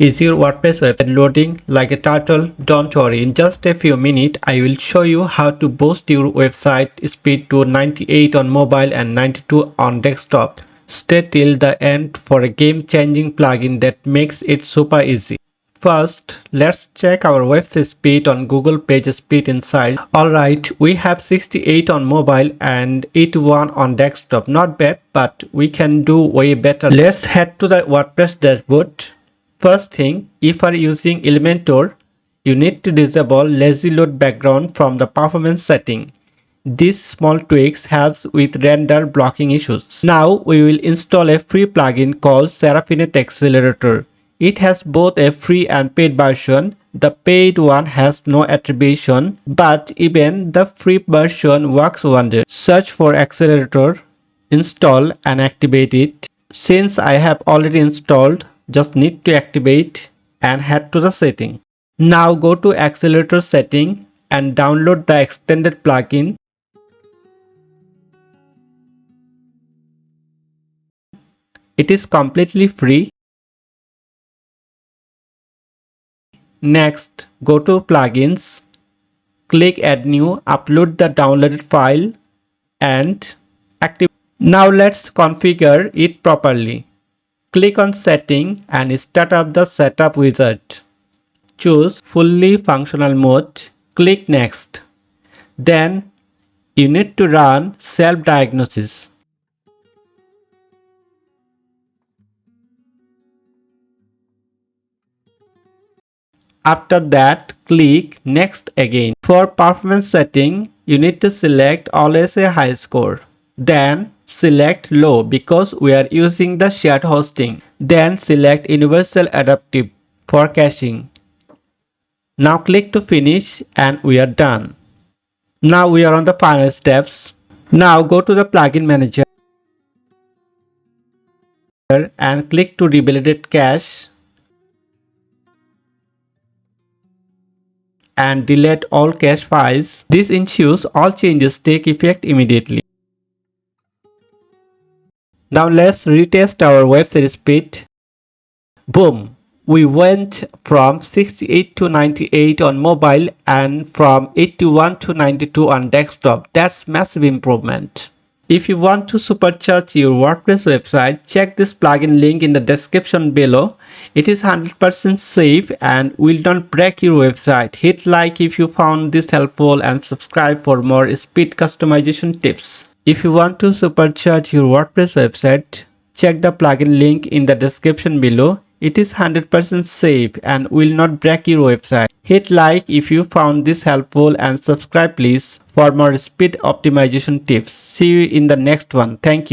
Is your WordPress website loading like a turtle? Don't worry, in just a few minutes I will show you how to boost your website speed to 98 on mobile and 92 on desktop. Stay till the end for a game-changing plugin that makes it super easy. First, let's check our website speed on Google Page Speed Insights. Alright, we have 68 on mobile and 81 on desktop. Not bad, but we can do way better. Let's head to the WordPress dashboard. First thing, if you are using Elementor, you need to disable lazy load background from the performance setting. These small tweaks helps with render blocking issues. Now we will install a free plugin called Seraphine Accelerator. It has both a free and paid version. The paid one has no attribution, but even the free version works wonders. Search for Accelerator, install and activate it. Since I have already installed, just need to activate and head to the setting. Now go to Accelerator setting and download the extended plugin. It is completely free. Next, go to plugins, click add new, upload the downloaded file and activate. Now let's configure it properly. Click on setting and start up the setup wizard. Choose fully functional mode. Click next. Then you need to run self-diagnosis. After that, click next again. For performance setting, you need to select always a high score. Then select low because we are using the shared hosting. Then select universal adaptive for caching. Now click to finish and we are done. Now we are on the final steps. Now go to the plugin manager and click to revalidate cache and delete all cache files. This ensures all changes take effect immediately. Now let's retest our website speed. Boom! We went from 68 to 98 on mobile and from 81 to 92 on desktop. That's massive improvement. If you want to supercharge your WordPress website, check this plugin link in the description below. It is 100% safe and will not break your website. Hit like if you found this helpful and subscribe for more speed customization tips. If you want to supercharge your WordPress website, check the plugin link in the description below. It is 100% safe and will not break your website. Hit like if you found this helpful and subscribe please for more speed optimization tips. See you in the next one. Thank you.